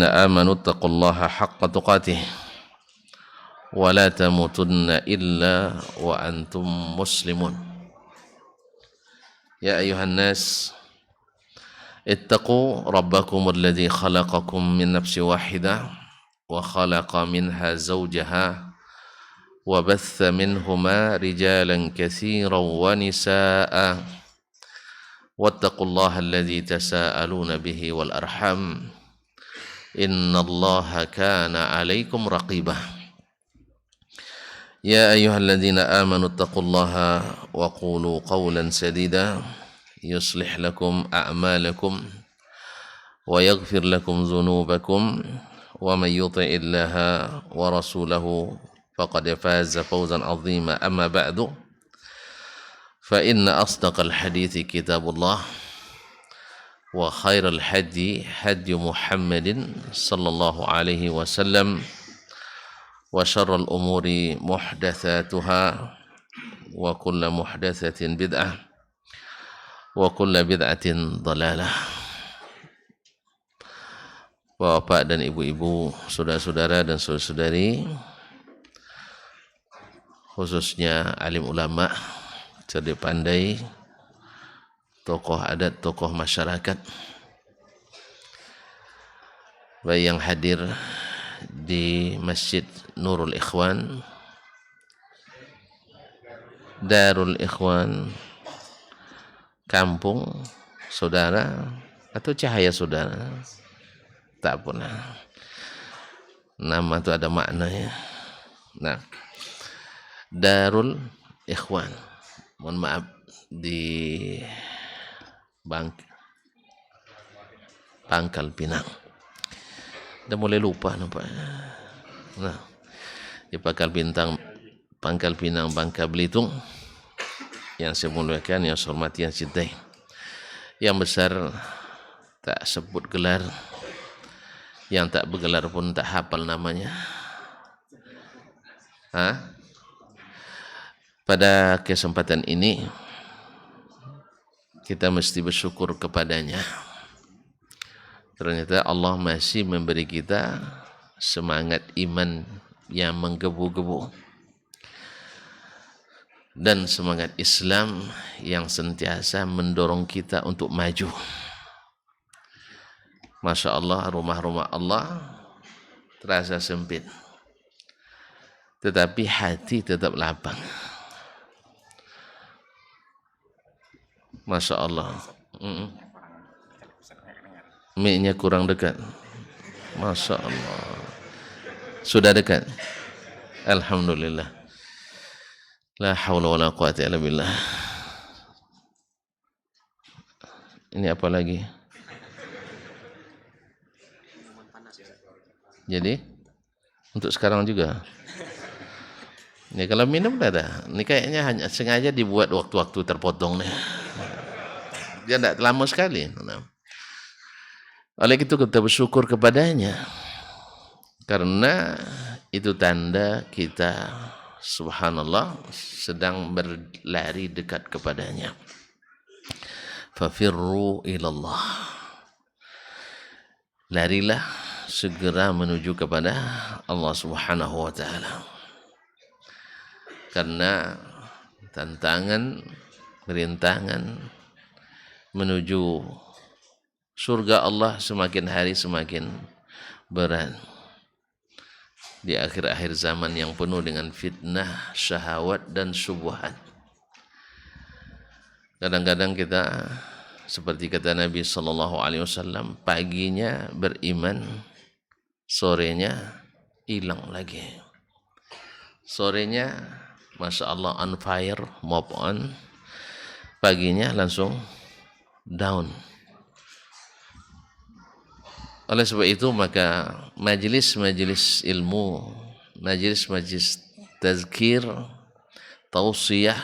آمنوا اتقوا الله حق تقاته ولا تموتن إلا وأنتم مسلمون يا أيها الناس اتقوا ربكم الذي خلقكم من نفس واحدة وخلق منها زوجها وبث منهما رجالا كثيرا ونساء واتقوا الله الذي تساءلون به والأرحام إن الله كان عليكم رقيبا يا أيها الذين آمنوا اتقوا الله وقولوا قولا سديدا يصلح لكم أعمالكم ويغفر لكم ذنوبكم ومن يطع الله ورسوله فقد فاز فوزا عظيما أما بعد فإن أصدق الحديث كتاب الله وخير الهدي هدي محمد صلى الله عليه وسلم وشر الأمور محدثاتها وكل محدثة بدعة وكل بدعة ضلالة. Bapak dan ibu-ibu, saudara-saudara dan saudari-saudari, khususnya alim ulama, cerdik pandai, tokoh adat, tokoh masyarakat, baik yang hadir di Masjid Nurul Ikhwan, Darul Ikhwan, kampung saudara atau cahaya saudara, tak pernah. Nama itu ada maknanya. Nah, Darul Ikhwan, mohon maaf di Pangkal Pinang. Udah mulai lupa nampaknya. Nah, di Pangkal Pinang, Bangka Belitung, yang saya muliakan, yang saya hormati, yang cintai, yang besar tak sebut gelar, yang tak bergelar pun tak hafal namanya. Pada kesempatan ini kita mesti bersyukur kepadanya. Ternyata Allah masih memberi kita semangat iman yang menggebu-gebu dan semangat Islam yang sentiasa mendorong kita untuk maju. Masya Allah, rumah-rumah Allah terasa sempit, tetapi hati tetap lapang. Masya Allah. Mic-nya kurang dekat. Masya Allah. Sudah dekat? Alhamdulillah. La hawla wa la quwata illa billah. Ini apa lagi? Jadi untuk sekarang juga. Ini kalau minum tidak ada. Ini kayaknya hanya sengaja dibuat waktu-waktu terpotong nih. Dia tidak lama sekali. Oleh itu kita bersyukur kepadanya, karena itu tanda kita, subhanallah, sedang berlari dekat kepadanya. Fafirru ilallah. Larilah segera menuju kepada Allah Subhanahu wa taala. Karena tantangan, rintangan menuju surga Allah semakin hari semakin berat. Di akhir-akhir zaman yang penuh dengan fitnah, syahwat dan syubhat. Kadang-kadang kita seperti kata Nabi sallallahu alaihi wasallam, paginya beriman, sorenya hilang lagi. Sorenya Masya Allah on fire, move on. Paginya langsung down. Oleh sebab itu maka majelis-majelis ilmu, majelis-majelis tazkir, tausiyah,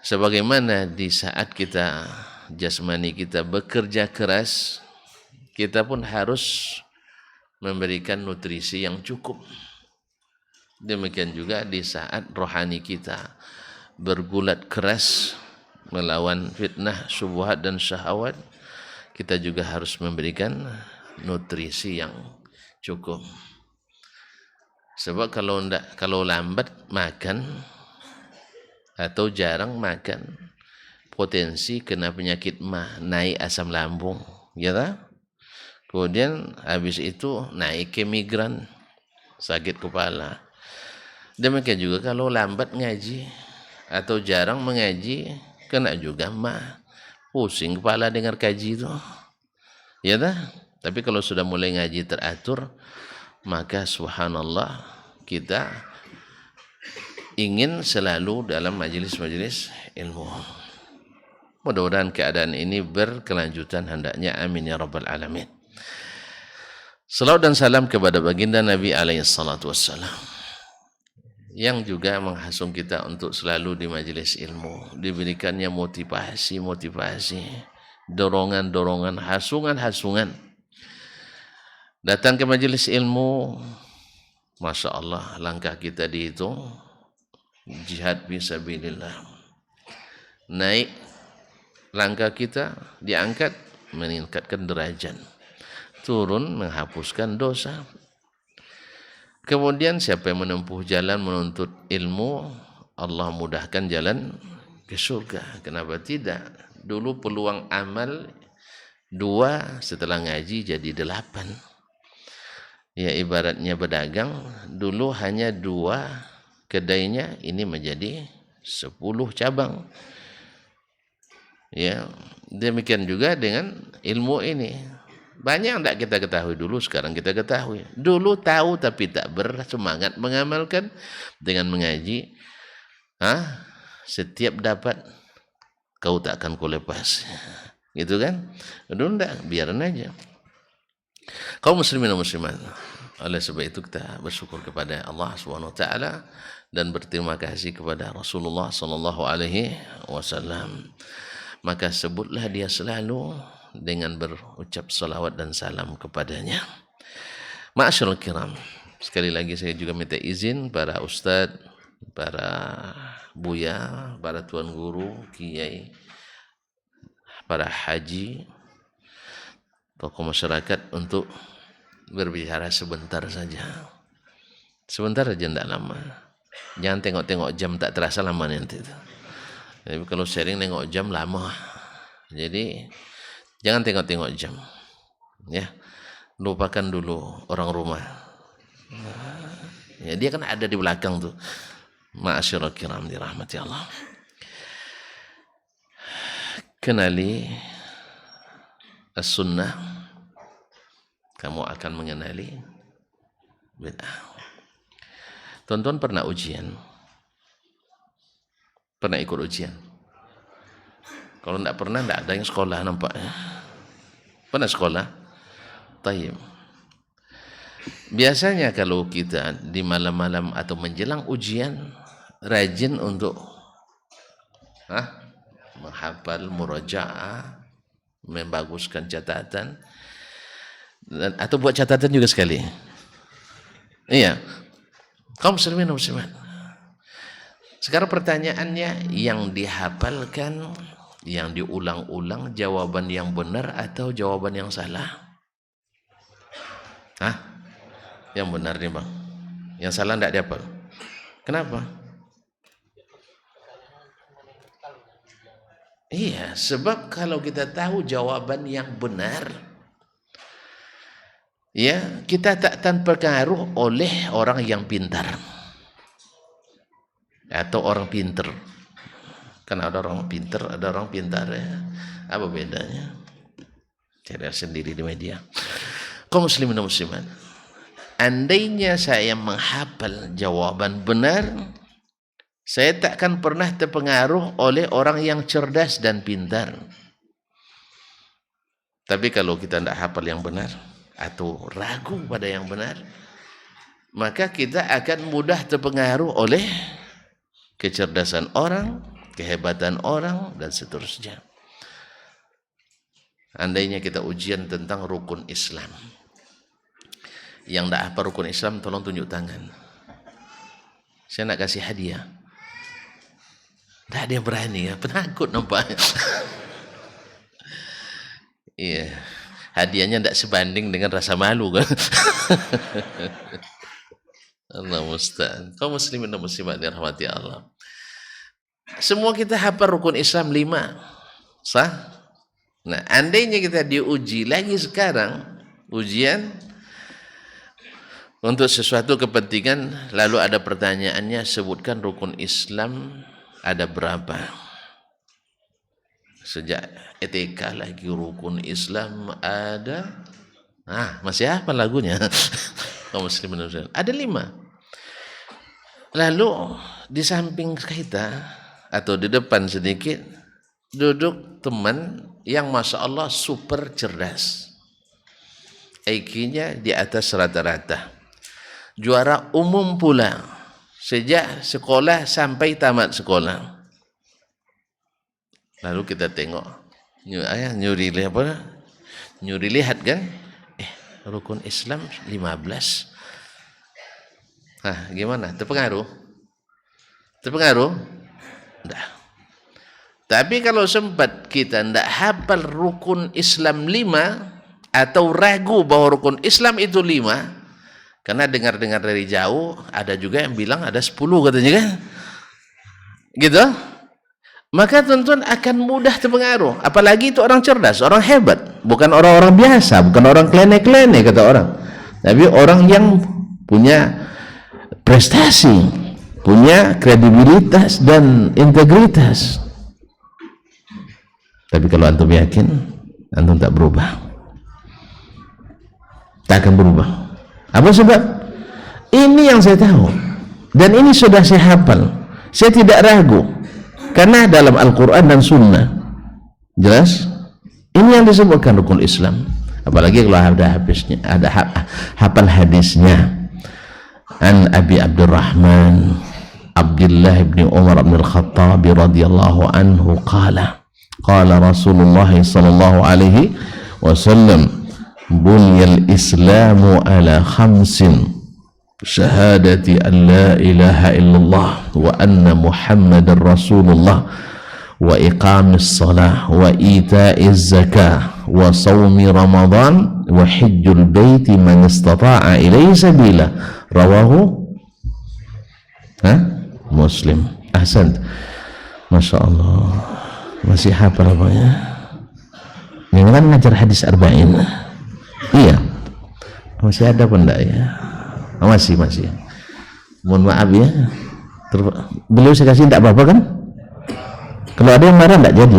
sebagaimana di saat kita jasmani kita bekerja keras, kita pun harus memberikan nutrisi yang cukup. Demikian juga di saat rohani kita bergulat keras melawan fitnah, syubhat dan syahwat, kita juga harus memberikan nutrisi yang cukup. Sebab kalau lambat makan atau jarang makan, potensi kena penyakit naik asam lambung, ya tak? Kemudian habis itu naik ke migran, sakit kepala. Demikian juga kalau lambat ngaji atau jarang mengaji, kena juga pusing kepala dengar kaji itu, ya tak? Tapi kalau sudah mulai ngaji teratur, maka subhanallah kita ingin selalu dalam majelis-majelis ilmu. Mudah-mudahan keadaan ini berkelanjutan hendaknya, amin ya rabbal alamin. Salawat dan salam kepada baginda Nabi alaihi salatu wassalam, yang juga menghasung kita untuk selalu di majelis ilmu, diberikannya motivasi, dorongan, hasungan. Datang ke majelis ilmu, Masya Allah, langkah kita dihitung, jihad fisabilillah. Naik langkah kita, diangkat, meningkatkan derajat. Turun, menghapuskan dosa. Kemudian siapa yang menempuh jalan menuntut ilmu, Allah mudahkan jalan ke surga. Kenapa tidak? Dulu peluang amal 2, setelah ngaji jadi 8. Ya ibaratnya berdagang, dulu hanya 2 kedainya, ini menjadi 10 cabang. Ya, demikian juga dengan ilmu ini. Banyak yang tak kita ketahui dulu, sekarang kita ketahui. Dulu tahu tapi tak bersemangat mengamalkan. Dengan mengaji, setiap dapat kau tak akan kau lepas. Gitu kan? Dulu enggak, biarin aja. Kaum muslimin dan muslimat, oleh sebab itu kita bersyukur kepada Allah Subhanahu wa taala dan berterima kasih kepada Rasulullah sallallahu alaihi wasallam. Maka sebutlah dia selalu dengan berucap salawat dan salam kepadanya. Ma'asyiral kiram, sekali lagi saya juga minta izin para ustaz, para buya, para tuan guru, kiai, para haji, tokoh masyarakat untuk berbicara sebentar saja. Sebentar saja, tidak lama. Jangan tengok-tengok jam, tak terasa lama nanti. Jadi kalau sharing tengok jam lama. Jadi jangan tengok-tengok jam. Ya, lupakan dulu orang rumah. Ya, dia kan ada di belakang tuh. Ma'asyiral kiram dirahmati Allah. Kenali as-sunnah, kamu akan mengenali bid'ah. Tuan-tuan pernah ujian? Pernah ikut ujian? Kalau tidak pernah, tidak ada yang sekolah nampaknya. Pernah sekolah? Tayyib. Biasanya kalau kita di malam-malam atau menjelang ujian, rajin untuk menghafal, murajaah, membaguskan catatan, atau buat catatan juga sekali. Iya. Kaum muslimin dan muslimat, sekarang pertanyaannya, yang dihafalkan, yang diulang-ulang, jawaban yang benar atau jawaban yang salah? Yang benar nih bang, yang salah tidak dihafal. Kenapa? Iya, sebab kalau kita tahu jawaban yang benar, ya, kita tak terpengaruh oleh orang yang pintar atau orang pinter. Kan ada orang pinter, ada orang pintar, ya. Apa bedanya? Cari sendiri di media. Kaum muslimin dan muslimat, andainya saya menghafal jawaban benar, saya takkan pernah terpengaruh oleh orang yang cerdas dan pintar. Tapi kalau kita tidak hafal yang benar atau ragu pada yang benar, maka kita akan mudah terpengaruh oleh kecerdasan orang, kehebatan orang, dan seterusnya. Andainya kita ujian tentang rukun Islam, yang tidak hafal rukun Islam tolong tunjuk tangan, saya nak kasih hadiah. Tak ada yang berani, ya, penakut nampaknya. Iya. hadiahnya tidak sebanding dengan rasa malu kan. Allah musta'an. Kaum muslimin dan muslimat dirahmati Allah. Semua kita hafal rukun Islam 5. Sah? Nah, andainya kita diuji lagi sekarang, ujian untuk sesuatu kepentingan, lalu ada pertanyaannya, sebutkan rukun Islam ada berapa? Sejak ETK lagi rukun Islam ada, masih apa lagunya? Kaum muslimin ada 5. Lalu di samping kita atau di depan sedikit duduk teman yang masya Allah super cerdas, IQ-nya di atas rata-rata, juara umum pula sejak sekolah sampai tamat sekolah. Lalu kita tengok nyuri lihat kan, rukun Islam 15. Gimana? Terpengaruh? Enggak. Tapi kalau sempat kita tidak hafal rukun Islam 5 atau ragu bahwa rukun Islam itu 5, karena dengar-dengar dari jauh ada juga yang bilang ada 10 katanya kan, gitu, maka tentu akan mudah terpengaruh. Apalagi itu orang cerdas, orang hebat, bukan orang-orang biasa, bukan orang klene-klene kata orang, tapi orang yang punya prestasi, punya kredibilitas dan integritas. Tapi kalau antum yakin, antum tak berubah, tak akan berubah. Apa sebab? Ini yang saya tahu dan ini sudah saya hafal, saya tidak ragu, karena dalam Al-Quran dan Sunnah jelas ini yang disebutkan rukun Islam. Apalagi kalau ada habisnya, ada hafal hadisnya. An Abi Abdurrahman Abdullah bin Umar bin Al-Khattab radhiyallahu anhu qala Rasulullah sallallahu alaihi wasallam, bunyal islamu ala khamsin, syahadati an la ilaha illallah wa anna muhammadar rasulullah wa iqamis salah wa ita'iz zakah wa sawmi ramadan wa hijjul baiti man istata'a ilaihi sabila, rawahu Muslim. Ahsan, masya Allah, masih hafal apa ya? Ini kan ngajar hadis arba'in. Iya, masih ada apa enggak ya? Masih. Mohon maaf ya. Beliau saya kasih enggak apa-apa kan? Kalau ada yang marah enggak jadi.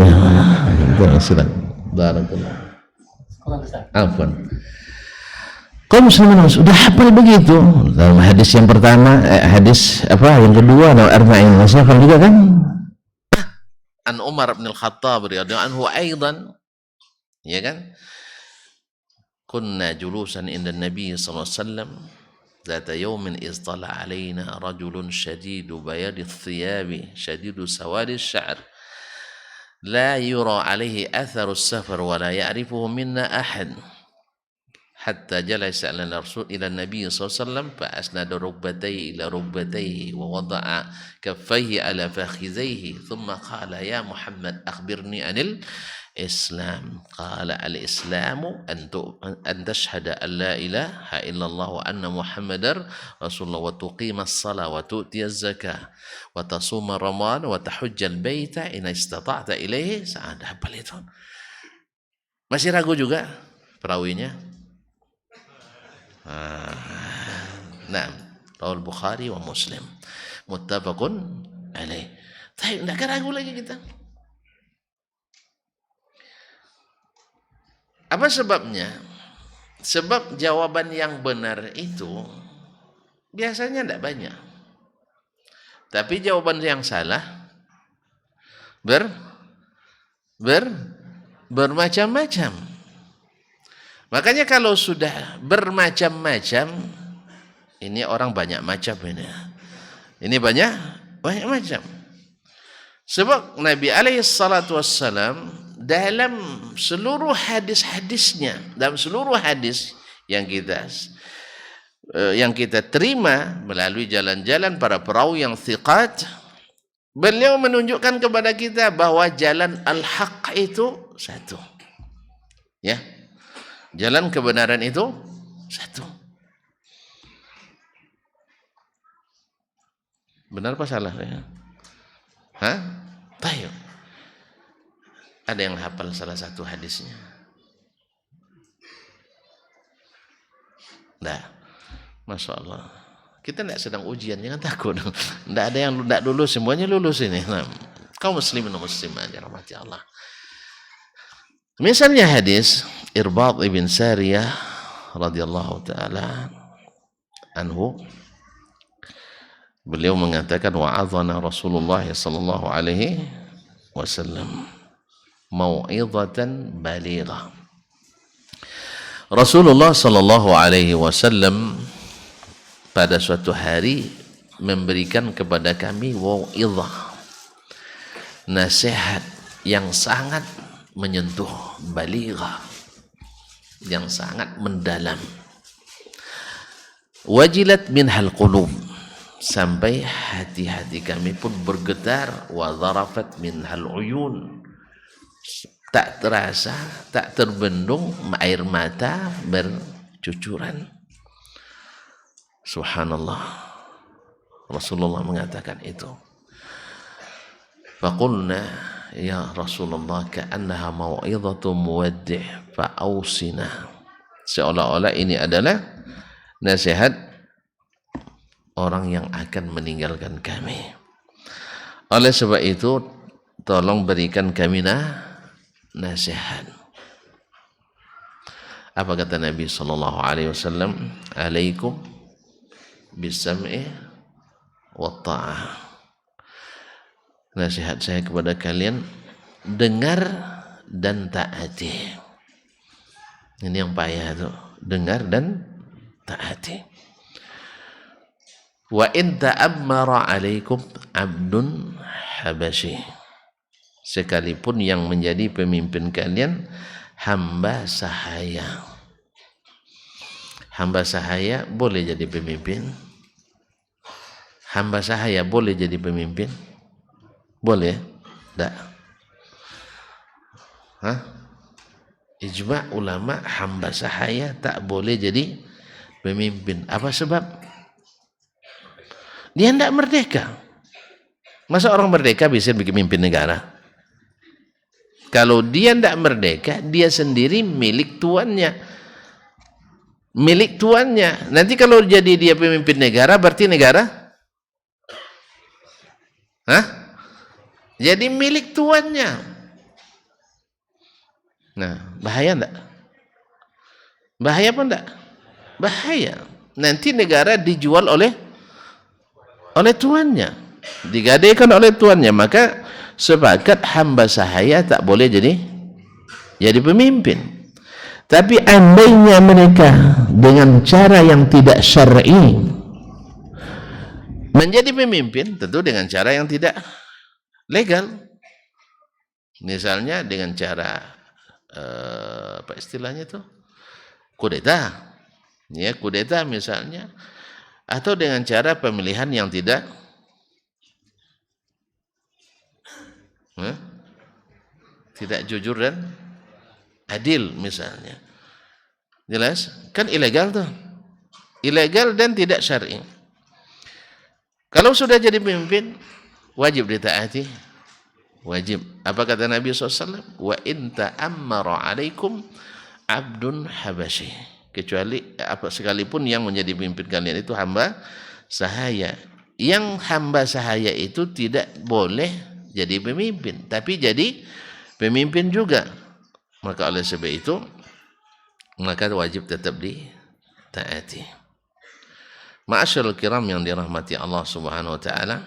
Silakan. Barakallah. Afwan. Kaum muslimin sudah hafal begitu. Dalam hadis yang pertama, yang kedua, dalam arba'in masih hafal juga kan? An Umar bin Al-Khattab radhiyallahu anhu aidan, ya kan? Kunna julusan inda Nabi sallallahu alaihi wasallam ذات يوم إذ طلع علينا رجل شديد بياض الثياب شديد سواد الشعر لا يرى عليه أثر السفر ولا يعرفه منا أحد حتى جلس إلى النبي صلى الله عليه وسلم فأسند ركبتيه إلى ركبتيه ووضع كفيه على فخذيه ثم قال يا محمد أخبرني عن الإسلام. قال الإسلام أن تشهد أن لا إله إلا الله وأن محمد رسول الله وتقيم الصلاة وتؤتي الزكاة وتصوم رمضان وتحج البيت إن استطعت إليه سعادة. Masih ragu juga perawinya? Nah, rawal Bukhari wa Muslim muttafaqun alaih. Tapi tidak ragu lagi kita. Apa sebabnya? Sebab jawaban yang benar itu biasanya tidak banyak, tapi jawaban yang salah bermacam-macam. Makanya kalau sudah bermacam-macam, ini orang banyak macam ini. Ini banyak macam. Sebab Nabi alaihi salatu wassalam dalam seluruh hadis-hadisnya, dalam seluruh hadis yang kita terima melalui jalan-jalan para perawi yang thiqat, beliau menunjukkan kepada kita bahwa jalan al-haq itu satu. Ya. Jalan kebenaran itu satu. Benar apa salah ya? Hah? Tayo. Ada yang hafal salah satu hadisnya? Nah, Masya Allah. Kita tidak sedang ujian, jangan takut. Tidak ada yang tidak lulus, semuanya lulus ini. Nah, kaum muslimin dan muslimat ya rahmati Allah. Misalnya hadis Irbad ibn Sariyah radhiyallahu taala anhu, beliau mengatakan wa'adhana Rasulullah sallallahu alaihi wasallam mau'izatan balighah. Rasulullah sallallahu alaihi wasallam pada suatu hari memberikan kepada kami mau'izah, nasihat yang sangat menyentuh, balighah, yang sangat mendalam. Wajilat minhal qulub, sampai hati-hati kami pun bergetar. Wa dharafat minhal uyun, tak terasa, tak terbendung air mata bercucuran. Subhanallah, Rasulullah mengatakan itu. Faqulna ya Rasulullah ka'annaha mau'izatu muwaddi' fa'ausina, seolah-olah ini adalah nasihat orang yang akan meninggalkan kami. Oleh sebab itu tolong berikan kami nasihat. Apa kata Nabi sallallahu alaihi wasallam? Alaikum bisam'i wa ta'ah. Nasihat saya kepada kalian, dengar dan taati. Ini yang payah tuh, dengar dan taati. Wa in ta'ammara alaikum abdun habasyi, sekalipun yang menjadi pemimpin kalian hamba sahaya. Hamba sahaya boleh jadi pemimpin? Hamba sahaya boleh jadi pemimpin? Boleh? Tak? Hah? Ijma' ulama hamba sahaya tak boleh jadi pemimpin. Apa sebab? Dia tidak merdeka. Masa orang merdeka bisa bikin pemimpin negara? Kalau dia tidak merdeka, dia sendiri milik tuannya. Milik tuannya. Nanti kalau jadi dia pemimpin negara, berarti negara? Hah? Jadi milik tuannya. Nah, bahaya enggak? Bahaya apa enggak? Bahaya. Nanti negara dijual oleh tuannya, digadaikan oleh tuannya. Maka sepakat hamba sahaya tak boleh jadi pemimpin. Tapi andainya mereka dengan cara yang tidak syar'i menjadi pemimpin, tentu dengan cara yang tidak legal. Misalnya dengan cara apa istilahnya itu? Kudeta. Ya, kudeta misalnya. Atau dengan cara pemilihan yang tidak jujur dan adil misalnya. Jelas? Kan ilegal tuh. Ilegal dan tidak syar'i. Kalau sudah jadi pemimpin, wajib ditaati. Wajib. Apa kata Nabi SAW? Wa in ta'ammara alaikum abdun habasyi. Kecuali apa sekalipun yang menjadi pemimpin kalian itu hamba sahaya. Yang hamba sahaya itu tidak boleh jadi pemimpin, tapi jadi pemimpin juga. Maka oleh sebab itu, maka wajib tetap ditaati. Ma'asyiral kiram yang dirahmati Allah Subhanahu wa taala.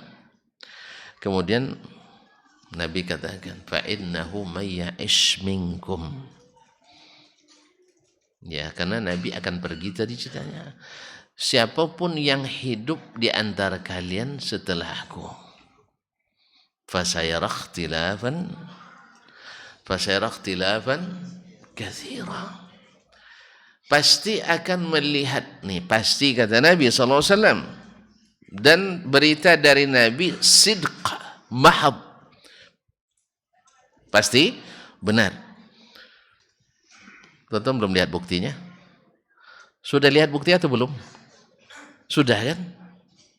Kemudian Nabi katakan, fa innahu may ya'ish minkum. Ya, karena Nabi akan pergi tadi ceritanya. Siapapun yang hidup di antara kalian setelahku, fasayara ikhtilafan katsira. Pasti akan melihat nih, pasti kata Nabi SAW, dan berita dari Nabi sidq mahad, pasti benar. Tonton belum lihat buktinya? Sudah lihat bukti atau belum? Sudah kan?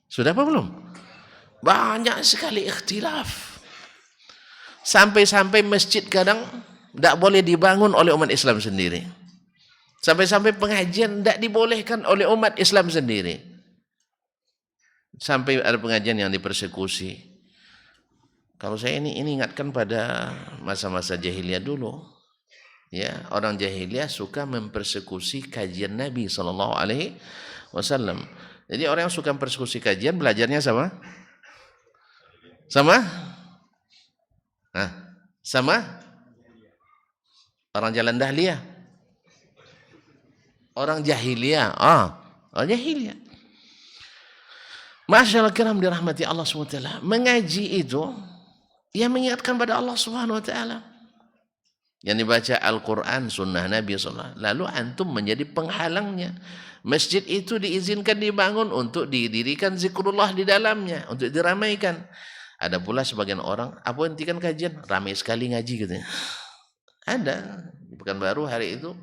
Sudah apa belum? Banyak sekali ikhtilaf. Sampai-sampai masjid kadang tidak boleh dibangun oleh umat Islam sendiri. Sampai-sampai pengajian tidak dibolehkan oleh umat Islam sendiri. Sampai ada pengajian yang dipersekusi. Kalau saya ini ingatkan pada masa-masa jahiliyah dulu. Ya, orang jahiliyah suka mempersekusi kajian Nabi SAW. Jadi orang yang suka mempersekusi kajian belajarnya sama? Sama orang jalan dahliyah. Orang jahiliyah. Orang jahiliyah. Masyaallah kiram dirahmati Allah SWT. Mengaji itu yang mengingatkan pada Allah SWT. Yang dibaca Al-Quran, sunnah Nabi SAW. Lalu antum menjadi penghalangnya. Masjid itu diizinkan dibangun untuk didirikan zikrullah di dalamnya, untuk diramaikan. Ada pula sebagian orang, apa hentikan kajian? Ramai sekali ngaji katanya. Ada. Di Pekanbaru hari itu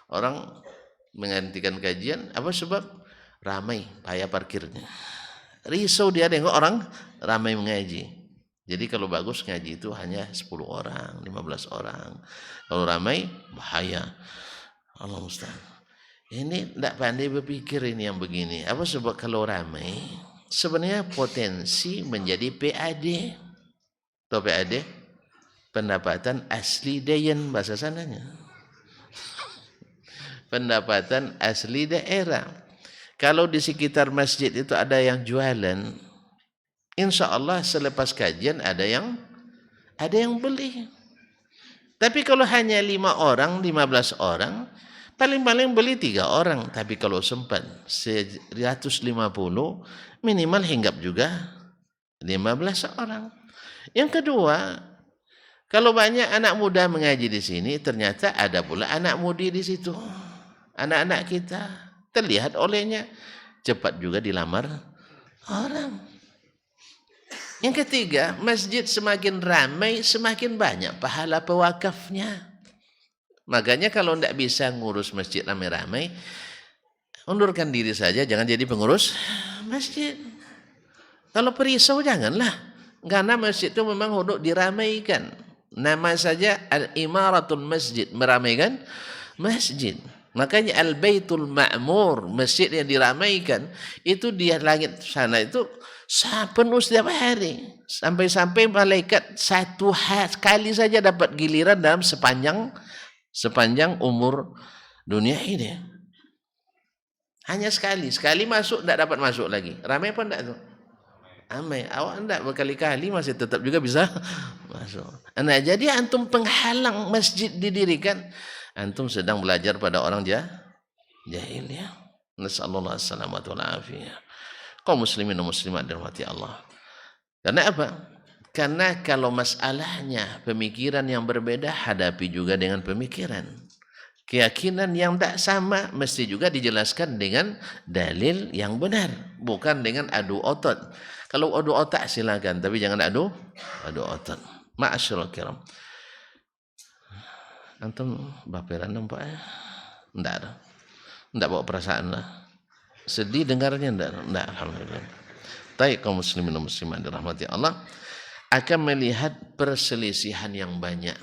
orang menghentikan kajian, apa sebab? Ramai, payah parkirnya. Risau dia tengok orang ramai mengaji. Jadi kalau bagus ngaji itu hanya 10 orang, 15 orang. Kalau ramai bahaya. Allah musta'an. Ini tidak pandai berpikir ini yang begini. Apa sebab kalau ramai sebenarnya potensi menjadi PAD. Tahu PAD? Pendapatan asli dayan bahasa sananya. Pendapatan asli daerah. Kalau di sekitar masjid itu ada yang jualan, insya Allah selepas kajian ada yang beli. Tapi kalau hanya 5 orang, 15 orang, paling-paling beli 3 orang. Tapi kalau sempat 150, minimal hinggap juga 15 orang. Yang kedua, kalau banyak anak muda mengaji di sini, ternyata ada pula anak mudi di situ. Anak-anak kita terlihat olehnya cepat juga dilamar orang. Yang ketiga, masjid semakin ramai, semakin banyak pahala pewakafnya. Makanya kalau tidak bisa ngurus masjid ramai-ramai, undurkan diri saja, jangan jadi pengurus masjid. Kalau perisau janganlah, karena masjid itu memang untuk diramaikan. Nama saja al-imaratul masjid, meramaikan masjid. Makanya al-baitul ma'mur, masjid yang diramaikan, itu di langit sana itu penuh setiap hari. Sampai-sampai malaikat satu kali saja dapat giliran dalam sepanjang umur dunia ini. Hanya sekali masuk tidak dapat masuk lagi. Ramai apa enggak tuh? Ramai. Awak enggak berkali-kali masih tetap juga bisa masuk. Nah, jadi antum penghalang masjid didirikan, antum sedang belajar pada orang jahiliyah. Nasallallahu alaihi wasallam wa afiyah. Kaum muslimin dan muslimat dirahmati Allah. Karena apa? Karena kalau masalahnya pemikiran yang berbeda, hadapi juga dengan pemikiran. Keyakinan yang tak sama mesti juga dijelaskan dengan dalil yang benar, bukan dengan adu otot. Kalau adu otak silakan, tapi jangan adu otot. Ma'asyiral kiram. Antum baperan nampak ya? Enggak ada. Enggak bawa perasaan lah. Sedih dengarnya enggak, alhamdulillah. Baik kaum muslimin dan muslimat dirahmati Allah, akan melihat perselisihan yang banyak.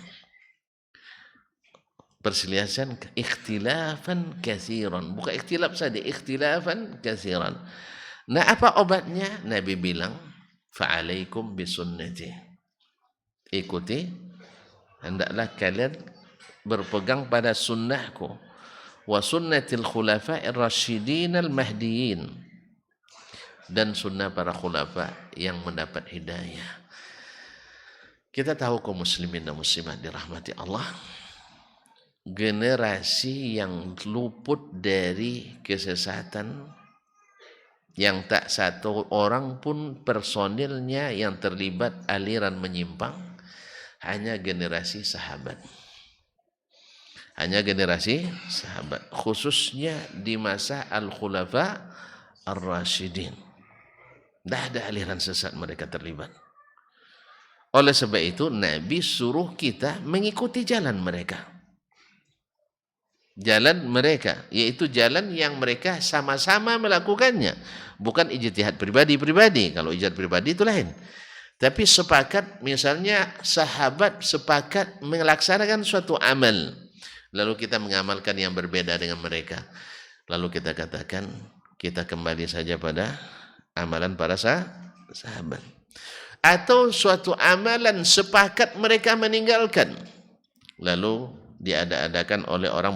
Perselisihan ikhtilafan katsiran, bukan ikhtilaf saja, ikhtilafan katsiran. Nah, apa obatnya? Nabi bilang, fa'alaikum bisunnati. Ikuti, hendaklah kalian berpegang pada sunnahku, wa sunnatil khulafa'ir rasyidin al-mahdiyin, dan sunnah para khulafa yang mendapat hidayah. Kita tahu kaum muslimin dan muslimat dirahmati Allah, generasi yang luput dari kesesatan, yang tak satu orang pun personilnya yang terlibat aliran menyimpang, hanya generasi sahabat. Hanya generasi sahabat, khususnya di masa al-khulafa ar-rasyidin. Tidak ada aliran sesat mereka terlibat. Oleh sebab itu Nabi suruh kita mengikuti jalan mereka. jalan mereka, yaitu jalan yang mereka sama-sama melakukannya, bukan ijtihad pribadi-pribadi. Kalau ijtihad pribadi itu lain. Tapi sepakat, misalnya sahabat sepakat melaksanakan suatu amal, lalu kita mengamalkan yang berbeda dengan mereka, lalu kita katakan kita kembali saja pada amalan para sahabat. Atau suatu amalan sepakat mereka meninggalkan, lalu diada-adakan oleh orang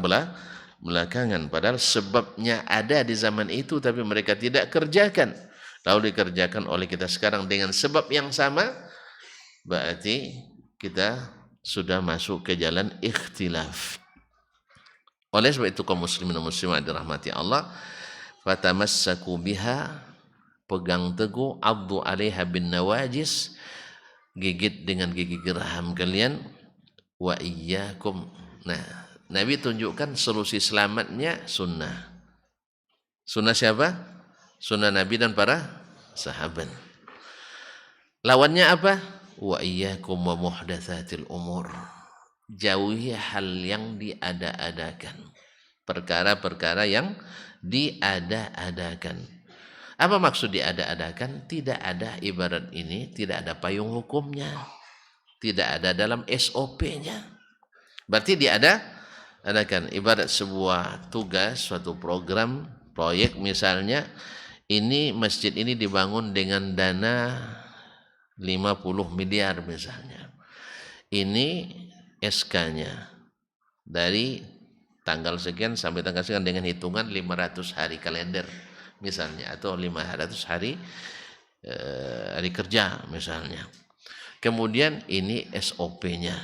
belakangan, padahal sebabnya ada di zaman itu tapi mereka tidak kerjakan, lalu dikerjakan oleh kita sekarang dengan sebab yang sama, berarti kita sudah masuk ke jalan ikhtilaf. Oleh sebab itu kaum muslimin dan muslimat dirahmati Allah, fatamassaku biha, pegang teguh, addu 'alaiha bin nawajis, gigit dengan gigi geraham kalian, wa iyyakum. Nah, Nabi tunjukkan solusi selamatnya sunnah. Sunnah siapa? Sunnah Nabi dan para sahabat. Lawannya apa? Wa iyyakum wa muhdatsatil umur. Jauhi hal yang diada-adakan. Perkara-perkara yang diada-adakan. Apa maksud diada-adakan? Tidak ada ibarat ini, tidak ada payung hukumnya, tidak ada dalam SOP-nya. Berarti diada-adakan. Ibarat sebuah tugas, suatu program, proyek misalnya, ini masjid ini dibangun dengan dana 50 miliar misalnya. Ini SK-nya dari tanggal sekian sampai tanggal sekian dengan hitungan 500 hari kalender misalnya, atau 500 hari kerja misalnya. Kemudian ini SOP-nya,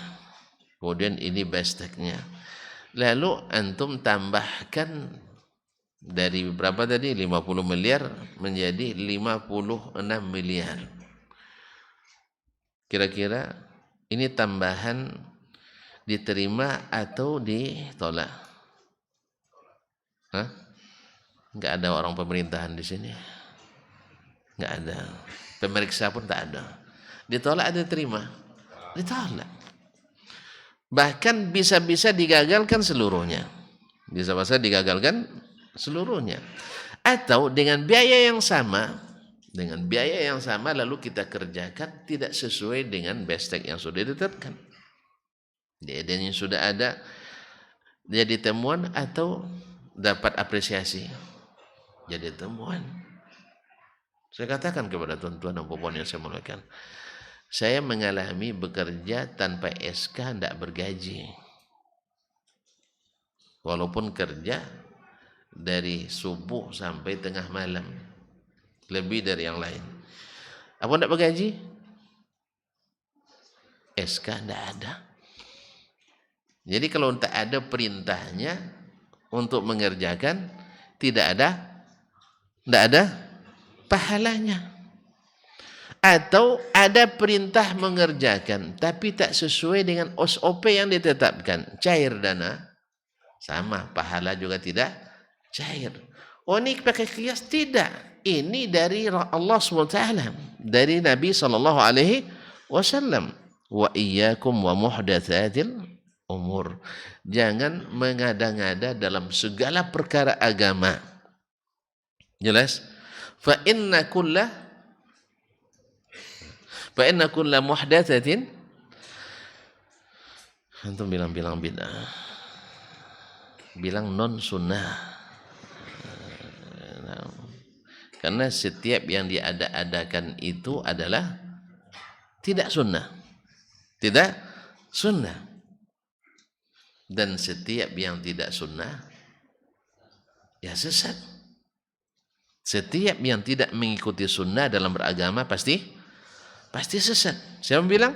kemudian ini besteknya. Lalu antum tambahkan dari berapa tadi? 50 miliar menjadi 56 miliar. Kira-kira ini tambahan diterima atau ditolak? Hah? Enggak ada orang pemerintahan di sini. Enggak ada. Pemeriksa pun tak ada. Ditolak atau diterima? Ditolak. Bahkan bisa-bisa digagalkan seluruhnya. Bisa-bisa digagalkan seluruhnya. Atau dengan biaya yang sama, lalu kita kerjakan tidak sesuai dengan bestek yang sudah ditetapkan. Yang sudah ada jadi temuan atau dapat apresiasi jadi temuan. Saya katakan kepada tuan-tuan dan puan yang saya muliakan, saya mengalami bekerja tanpa SK, tidak bergaji. Walaupun kerja dari subuh sampai tengah malam, lebih dari yang lain. Apa tidak bergaji? SK tidak ada. Jadi kalau tak ada perintahnya untuk mengerjakan, tidak ada pahalanya. Atau ada perintah mengerjakan tapi tak sesuai dengan SOP yang ditetapkan, cair dana, sama pahala juga tidak cair. Oh, ini pakai kias? Tidak. Ini dari Allah SWT, dari Nabi SAW. Wa iyyakum wa muhdatsatil umur. Jangan mengada-ngada dalam segala perkara agama. Jelas? Fa inna kulla muhdatsatin, antum bilang bid'ah, bilang non sunnah. Karena setiap yang diada-adakan itu adalah tidak sunnah. Tidak sunnah. Dan setiap yang tidak sunnah ya sesat. Setiap yang tidak mengikuti sunnah dalam beragama pasti sesat. Siapa bilang?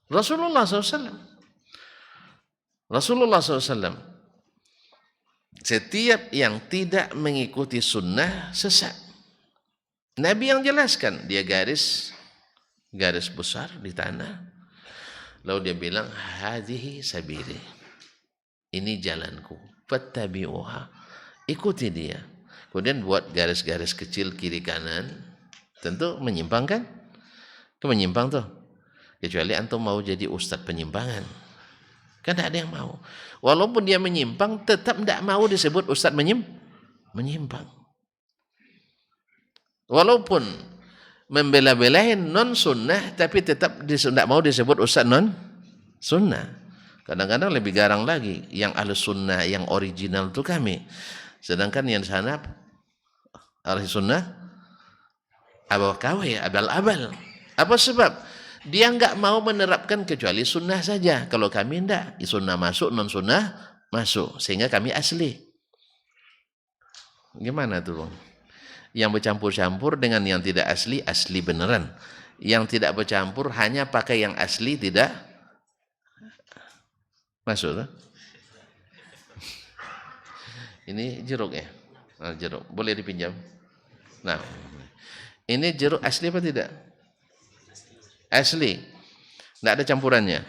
Rasulullah SAW. Rasulullah SAW. Setiap yang tidak mengikuti sunnah sesat. Nabi yang jelaskan, dia garis besar di tanah. Lalu dia bilang, hadhihi sabili. Ini jalanku. Fattabi'uha. Ikuti dia. Kemudian buat garis-garis kecil kiri kanan. Tentu menyimpang kan? Itu menyimpang tuh. Kecuali antum mau jadi ustadz penyimpangan. Kan tidak ada yang mau. Walaupun dia menyimpang, tetap tidak mau disebut ustadz menyimpang. Walaupun membela-belain non sunnah, tapi tetap tidak mau disebut ustadz non sunnah. Kadang-kadang lebih garang lagi, yang ahlus sunnah, yang original itu kami. Sedangkan yang sana ahlus sunnah abal-abal. Apa sebab? Dia enggak mau menerapkan kecuali sunnah saja. Kalau kami enggak, sunnah masuk, non sunnah masuk. Sehingga kami asli. Gimana tuh, Bang? Yang bercampur-campur dengan yang tidak asli, asli beneran. Yang tidak bercampur hanya pakai yang asli, tidak masuk. Ini jeruk ya? Nah, jeruk. Boleh dipinjam? Nah, ini jeruk asli apa tidak? Asli. Tidak ada campurannya.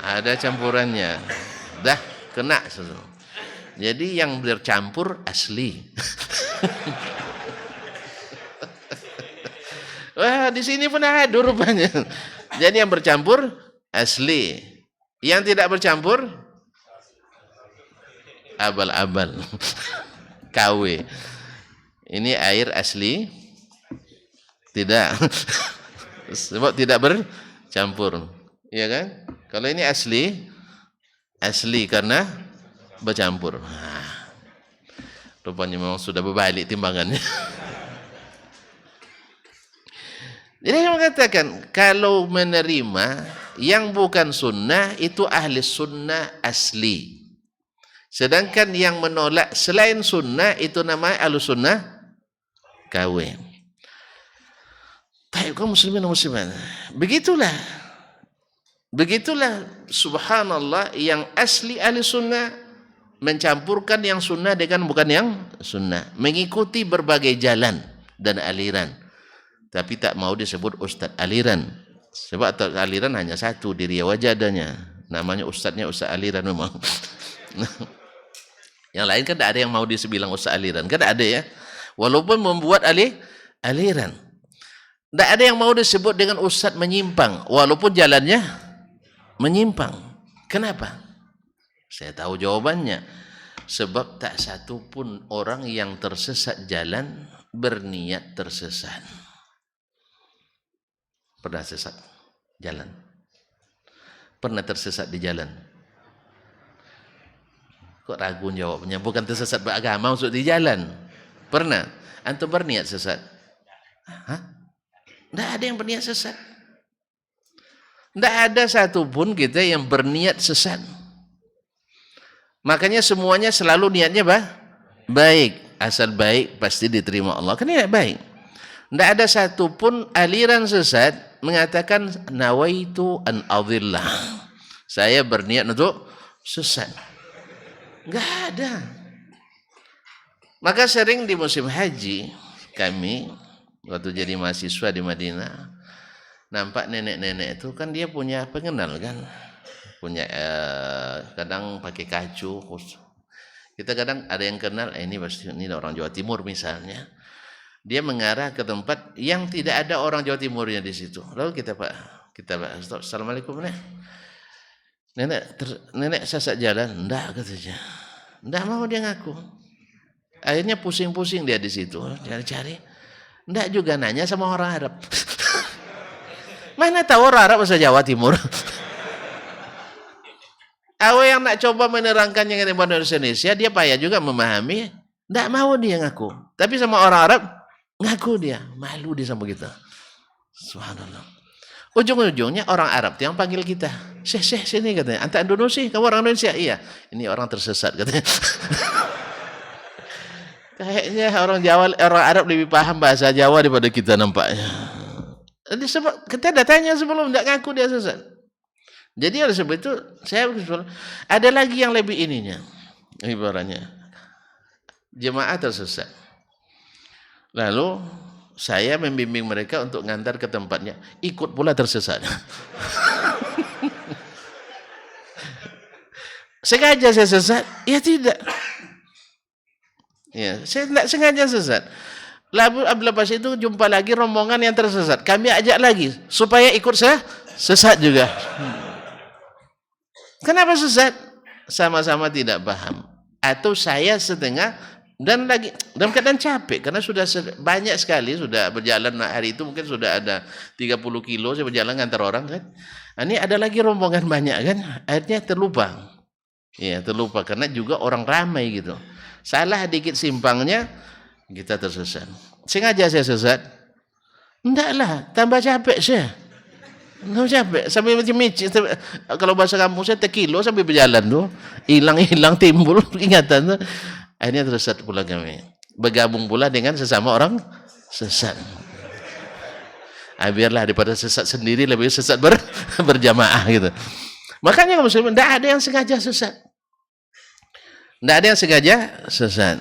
Ada campurannya. Dah kena semua. Jadi yang bercampur asli. Wah, di sini pun ada rupanya. Jadi yang bercampur asli. Yang tidak bercampur abal-abal. KW. Ini air asli? Tidak. Sebab tidak bercampur. Iya kan? Kalau ini asli karena bercampur. Rupanya memang sudah berbalik timbangannya. Jadi saya mengatakan, kalau menerima yang bukan sunnah, itu ahli sunnah asli. Sedangkan yang menolak selain sunnah, itu namanya ahli sunnah KW. Baik, kaum muslimin dan muslimat. Begitulah subhanallah, yang asli ahli sunnah mencampurkan yang sunnah dengan bukan yang sunnah. Mengikuti berbagai jalan dan aliran. Tapi tak mau disebut ustadz aliran. Sebab aliran hanya satu di Riau aja adanya. Namanya ustadznya ustadz aliran memang. Yang lain kan tidak ada yang mau dibilang ustadz aliran. Kan ada ya. Walaupun membuat aliran. Tidak ada yang mau disebut dengan ustadz menyimpang. Walaupun jalannya menyimpang. Kenapa? Saya tahu jawabannya. Sebab tak satu pun orang yang tersesat jalan berniat tersesat. Pernah sesat jalan? Pernah tersesat di jalan? Kok ragu jawabnya? Bukan tersesat beragama, maksud di jalan. Pernah? Antum berniat sesat? Hah? Tidak ada yang berniat sesat. Tidak ada satupun kita yang berniat sesat. Makanya semuanya selalu niatnya baik. Asal baik pasti diterima Allah. Kan niat baik. Tidak ada satupun aliran sesat mengatakan nawaitu an adhillah. Saya berniat untuk sesat. Enggak ada. Maka sering di musim haji kami waktu jadi mahasiswa di Madinah, nampak nenek-nenek itu kan dia punya pengenal kan. Punya kadang pakai kacu. Kita kadang ada yang kenal, ini pasti ini orang Jawa Timur misalnya. Dia mengarah ke tempat yang tidak ada orang Jawa Timurnya di situ. Lalu kita assalamualaikum nenek sesat jalan, enggak katanya. Enggak mau dia ngaku. Akhirnya pusing-pusing dia di situ, cari-cari. Enggak juga nanya sama orang Arab. Mana tahu orang Arab bahasa Jawa Timur. Awe yang nak coba menerangkannya dengan bahasa Indonesia, dia payah juga memahami. Enggak mau dia ngaku. Tapi sama orang Arab ngaku dia, malu dia sama kita. Subhanallah. Ujung-ujungnya orang Arab yang panggil kita. Syekh sini katanya. Anta Indonesia, kamu orang Indonesia? Iya. Ini orang tersesat katanya. Kayaknya orang Arab lebih paham bahasa Jawa daripada kita nampaknya. Jadi sebab kita datanya sebelum tidak ngaku dia sesat. Jadi oleh sebab itu saya ada lagi yang lebih ininya. Ibaratnya jemaah tersesat. Lalu saya membimbing mereka untuk ngantar ke tempatnya, ikut pula tersesat. Sengaja saya sesat? Ya tidak. Ya, saya tidak sengaja sesat. Lalu lepas itu jumpa lagi rombongan yang tersesat. Kami ajak lagi supaya ikut Sesat juga. Kenapa sesat? Sama-sama tidak paham. Atau saya setengah dan lagi dalam keadaan capek karena sudah banyak sekali sudah berjalan hari itu mungkin sudah ada 30 kilo saya berjalan antar orang kan. Ini ada lagi rombongan banyak kan. Akhirnya terlupa. Ya, terlupa karena juga orang ramai gitu. Salah dikit simpangnya kita tersesat. Sengaja saya sesat? Enggak lah, tambah capek saya. Tambah capek sampai macam kalau bahasa kampung saya tekilo sampai berjalan tuh. Hilang timbul ingatan tuh. Akhirnya tersesat pula kami. Bergabung pula dengan sesama orang sesat. Biarlah daripada sesat sendiri lebih sesat berjamaah gitu. Makanya kaum muslimin tidak ada yang sengaja sesat. Tidak ada yang sengaja sesat.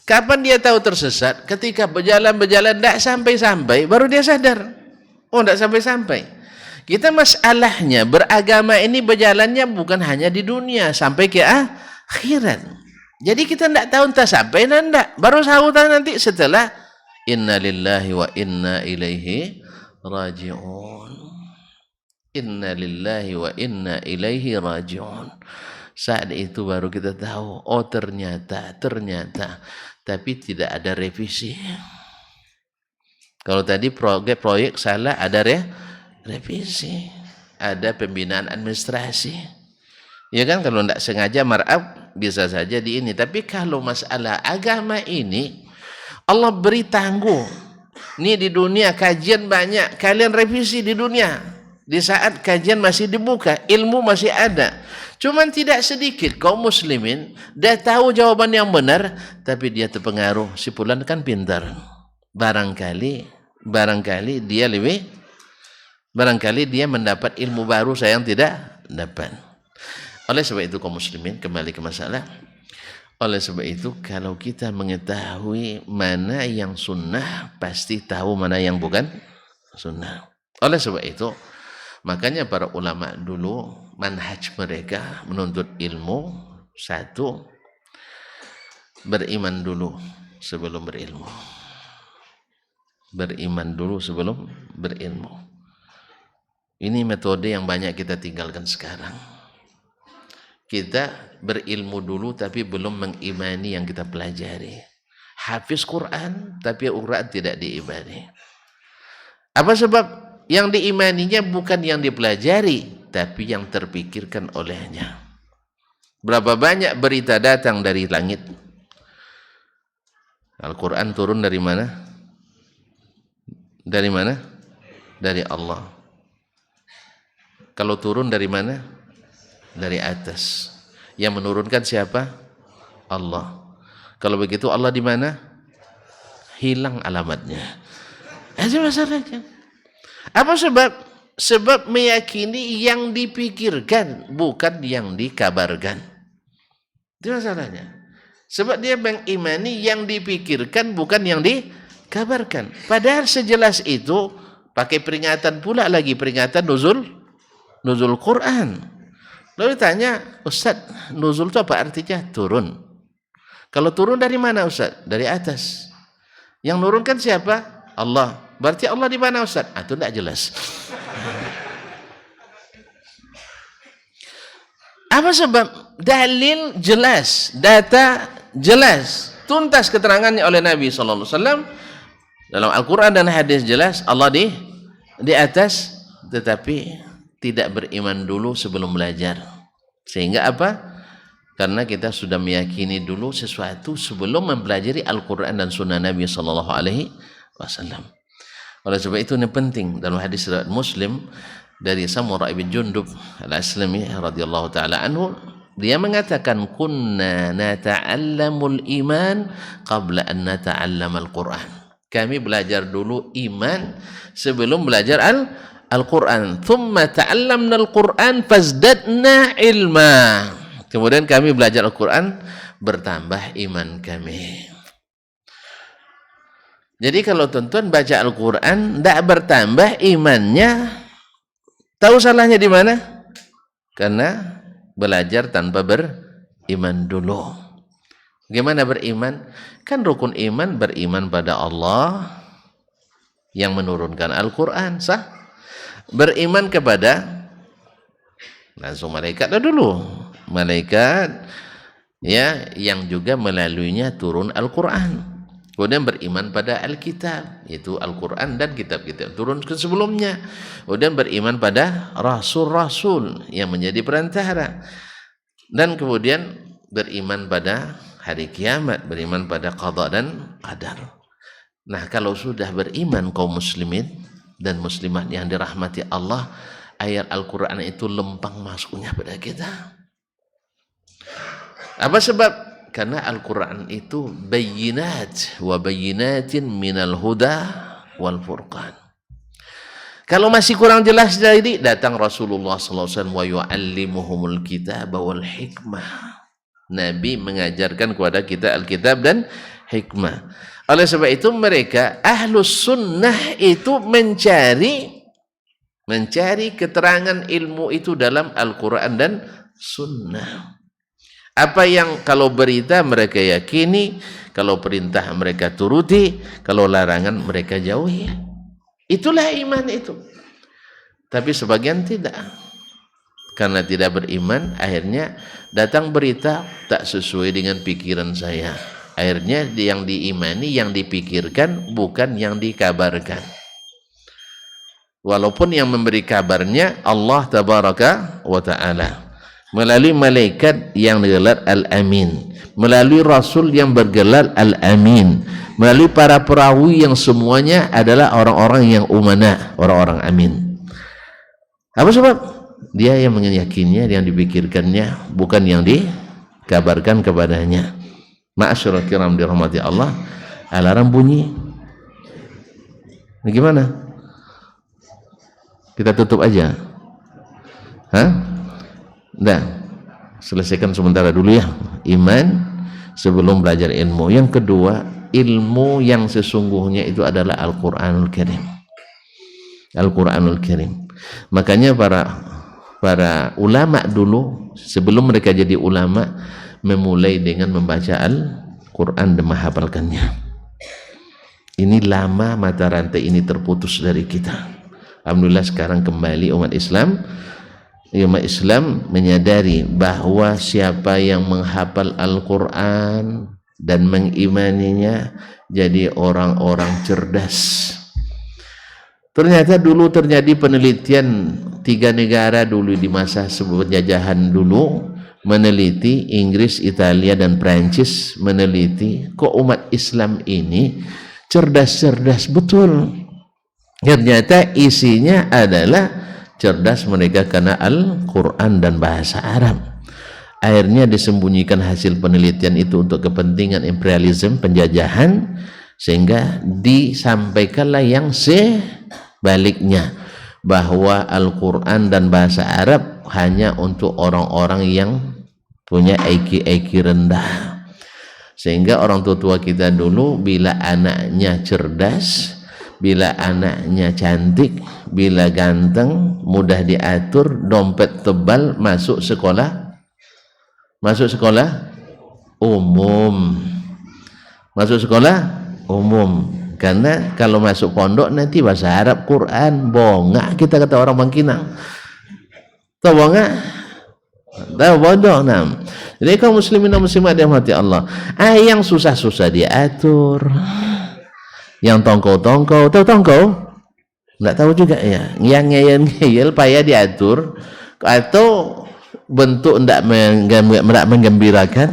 Kapan dia tahu tersesat? Ketika berjalan tidak sampai-sampai baru dia sadar. Oh, tidak sampai-sampai. Kita masalahnya beragama ini berjalannya bukan hanya di dunia sampai ke akhirat. Jadi kita tidak tahu entah sampai dan tidak. Baru tahu nanti setelah inna lillahi wa inna ilaihi raji'un. Inna lillahi wa inna ilaihi raji'un. Saat itu baru kita tahu, oh ternyata. Tapi tidak ada revisi. Kalau tadi proyek salah ada revisi. Ada pembinaan administrasi. Ya kan, kalau tidak sengaja mar'ab bisa saja di ini. Tapi kalau masalah agama ini Allah beri tangguh. Ini di dunia kajian banyak, kalian revisi di dunia. Di saat kajian masih dibuka, ilmu masih ada. Cuman tidak sedikit kaum muslimin dia tahu jawaban yang benar, tapi dia terpengaruh. Si fulan kan pintar. Barangkali dia mendapat ilmu baru saya yang tidak dapat. Oleh sebab itu kaum muslimin, kembali ke masalah. Oleh sebab itu kalau kita mengetahui mana yang sunnah, pasti tahu mana yang bukan sunnah. Oleh sebab itu makanya para ulama dulu manhaj mereka menuntut ilmu, satu, beriman dulu sebelum berilmu. Beriman dulu sebelum berilmu. Ini metode yang banyak kita tinggalkan sekarang. Kita berilmu dulu tapi belum mengimani yang kita pelajari. Hafiz Quran tapi Quran tidak diimani. Apa sebab? Yang diimaninya bukan yang dipelajari tapi yang terpikirkan olehnya. Berapa banyak berita datang dari langit? Al-Quran turun dari mana? Dari mana? Dari Allah. Kalau turun dari mana? Dari atas. Yang menurunkan siapa? Allah. Kalau begitu Allah di mana? Hilang alamatnya. Itu masalahnya. Apa sebab? Sebab meyakini yang dipikirkan bukan yang dikabarkan. Itu masalahnya. Sebab dia mengimani yang dipikirkan bukan yang dikabarkan. Padahal sejelas itu pakai peringatan pula lagi, peringatan nuzul Quran. Lalu tanya, Ustaz, nuzul itu apa artinya? Turun. Kalau turun dari mana Ustaz? Dari atas. Yang nurunkan siapa? Allah. Berarti Allah di mana Ustaz? Itu tidak jelas. Apa sebab? Dalil jelas, data jelas, tuntas keterangannya oleh Nabi sallallahu alaihi wasallam dalam Al-Qur'an dan hadis jelas Allah di atas, tetapi tidak beriman dulu sebelum belajar. Sehingga apa? Karena kita sudah meyakini dulu sesuatu sebelum mempelajari Al-Quran dan Sunnah Nabi sallallahu alaihi wasallam. Oleh sebab itu ini penting dalam hadis riwayat Muslim dari Samurah bin Jundub Al-Aslami radhiyallahu taala anhu, dia mengatakan kunna nata'allamul iman qabla an nata'allamal Quran. Kami belajar dulu iman sebelum belajar Al-Quran. Thumma ta'allamna Al-Quran fazdadna ilma. Kemudian kami belajar Al-Quran, bertambah iman kami. Jadi kalau tuan-tuan baca Al-Quran tidak bertambah imannya, tahu salahnya di mana? Karena belajar tanpa beriman dulu. Bagaimana beriman? Kan rukun iman beriman pada Allah yang menurunkan Al-Quran, sah? Beriman kepada langsung malaikat dulu. Malaikat ya yang juga melaluinya turun Al-Qur'an. Kemudian beriman pada Alkitab, yaitu Al-Quran dan kitab-kitab turun ke sebelumnya. Kemudian beriman pada Rasul-Rasul yang menjadi perantara. Dan kemudian beriman pada hari kiamat, beriman pada qada dan qadar. Nah, kalau sudah beriman kaum muslimin dan muslimat yang dirahmati Allah, ayat Al-Quran itu lempang masuknya pada kita. Apa sebab? Karena Al-Quran itu bayinat wa bayinatin minal huda wal furqan. Kalau masih kurang jelas jadi datang Rasulullah SAW wa yu'allimuhumul kitab wal hikmah. Nabi mengajarkan kepada kita Alkitab dan hikmah. Oleh sebab itu mereka ahlus sunnah itu mencari keterangan ilmu itu dalam Al-Quran dan sunnah. Apa yang kalau berita mereka yakini, kalau perintah mereka turuti, kalau larangan mereka jauhi. Itulah iman itu. Tapi sebagian tidak. Karena tidak beriman, akhirnya datang berita tak sesuai dengan pikiran saya. Akhirnya yang diimani, yang dipikirkan, bukan yang dikabarkan. Walaupun yang memberi kabarnya Allah Tabaraka wa Ta'ala. Melalui malaikat yang bergelar Al-Amin, melalui Rasul yang bergelar Al-Amin, melalui para perawi yang semuanya adalah orang-orang yang umana, orang-orang amin. Apa sebab? Dia yang meyakininya, yang dipikirkannya, bukan yang dikabarkan kepadanya. Ma'asyiral kiram dirahmati Allah, alarm bunyi. Ini gimana? Kita tutup aja. Hah? Nah, selesaikan sementara dulu ya iman sebelum belajar ilmu. Yang kedua, ilmu yang sesungguhnya itu adalah Al-Quranul Karim. Al-Quranul Karim. Makanya para ulama dulu sebelum mereka jadi ulama memulai dengan membaca Al-Quran dan menghafalkannya. Ini lama mata rantai ini terputus dari kita. Alhamdulillah sekarang kembali umat Islam menyadari bahwa siapa yang menghafal Al-Quran dan mengimaninya jadi orang-orang cerdas. Ternyata dulu terjadi penelitian 3 negara dulu di masa penjajahan dulu meneliti, Inggris, Italia dan Prancis meneliti kok umat Islam ini cerdas-cerdas betul. Ternyata isinya adalah cerdas mereka karena Al-Quran dan bahasa Arab. Akhirnya disembunyikan hasil penelitian itu untuk kepentingan imperialisme, penjajahan, sehingga disampaikanlah yang sebaliknya, bahwa Al-Quran dan bahasa Arab hanya untuk orang-orang yang punya IQ rendah. Sehingga orang tua kita dulu bila anaknya cerdas, bila anaknya cantik, bila ganteng, mudah diatur, dompet tebal, masuk sekolah umum. Masuk sekolah umum. Karena kalau masuk pondok nanti bahasa Arab, Quran, bongak kita kata orang Bangkinang. Tahu bongak? Tahu bodoh nam. Jadi kaum muslimin dan muslimat dirahmati Allah, yang susah-susah diatur. Yang tongkol-tongkol, tahu tongkol? Enggak tahu juga ya. Yang ngeyel-ngeyel payah diatur atau bentuk enggak menggembirakan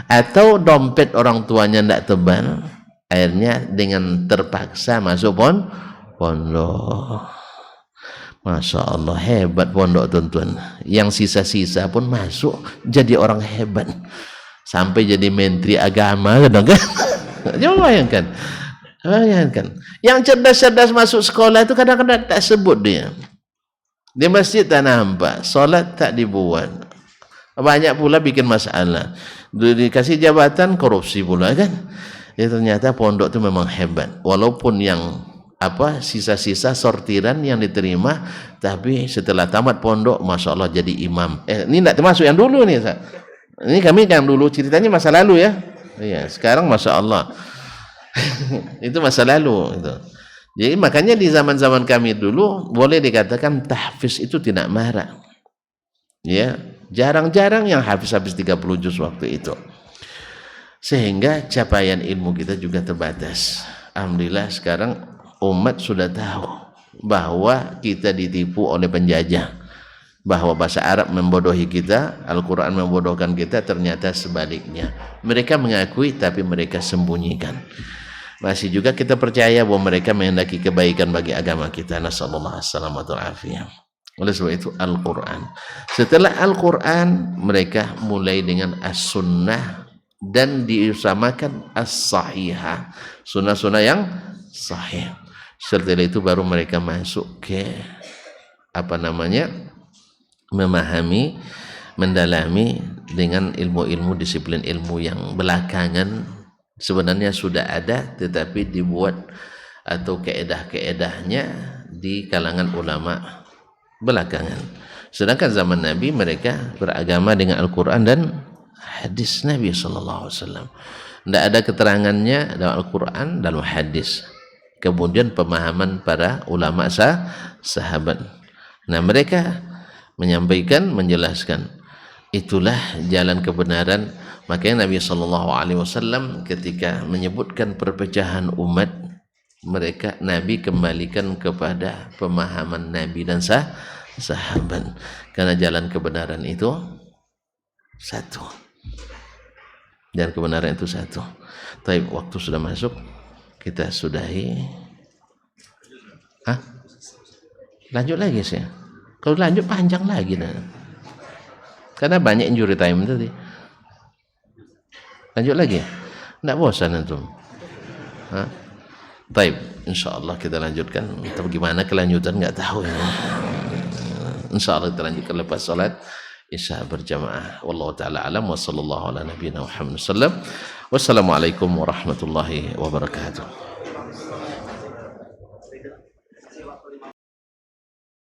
atau dompet orang tuanya enggak tebal. Akhirnya dengan terpaksa masuk pondok. Masya Allah, hebat pondok tuan-tuan. Yang sisa-sisa pun masuk jadi orang hebat. Sampai jadi menteri agama kadang kan. Coba bayangkan. Yang cerdas-cerdas masuk sekolah itu kadang-kadang tak sebut dia. Di masjid tak nampak, solat tak dibuat. Banyak pula bikin masalah. Dikasih jabatan korupsi pula kan. Ya, ternyata pondok itu memang hebat. Walaupun yang sisa-sisa sortiran yang diterima, tapi setelah tamat pondok, masya Allah jadi imam. Ini tidak termasuk yang dulu nih. Ini kami yang dulu ceritanya masa lalu ya. Iya, sekarang masya Allah. Itu masa lalu itu. Jadi makanya di zaman-zaman kami dulu boleh dikatakan tahfiz itu tidak marak. Ya, jarang-jarang yang habis-habis 30 juz waktu itu. Sehingga capaian ilmu kita juga terbatas. Alhamdulillah sekarang umat sudah tahu bahwa kita ditipu oleh penjajah, bahwa bahasa Arab membodohi kita, Al-Quran membodohkan kita, ternyata sebaliknya. Mereka mengakui tapi mereka sembunyikan. Masih juga kita percaya bahwa mereka menghendaki kebaikan bagi agama kita. Nasallallahu alaihi wasallam. Oleh sebab itu Al-Quran. Setelah Al-Quran mereka mulai dengan As-Sunnah dan diusamakan As-Sahihah. Sunnah-sunnah yang sahih. Setelah itu baru mereka masuk ke memahami, mendalami dengan ilmu-ilmu disiplin ilmu yang belakangan sebenarnya sudah ada tetapi dibuat atau keedah-keedahnya di kalangan ulama belakangan. Sedangkan zaman Nabi mereka beragama dengan Al-Quran dan hadis Nabi sallallahu alaihi wasallam. Tidak ada keterangannya dalam Al-Quran, dalam hadis. Kemudian pemahaman para ulama sahabat. Nah, mereka menyampaikan, menjelaskan itulah jalan kebenaran. Makanya Nabi sallallahu alaihi wasallam ketika menyebutkan perpecahan umat, Nabi kembalikan kepada pemahaman Nabi dan sahabat, karena jalan kebenaran itu satu. Jalan kebenaran itu satu. Tapi waktu sudah masuk, kita sudahi. Lanjut lagi sih. Kalau lanjut panjang lagi dah. Karena banyak injury time tadi. Lanjut lagi. Tidak bosan antum. Baik, insyaallah kita lanjutkan. Tapi gimana kelanjutan nggak tahu ya. Insyaallah kita lanjutkan lepas salat Isya berjamaah. Wallahu taala alam wa sallallahu ala nabiyyina Muhammad sallam. Wassalamualaikum warahmatullahi wabarakatuh.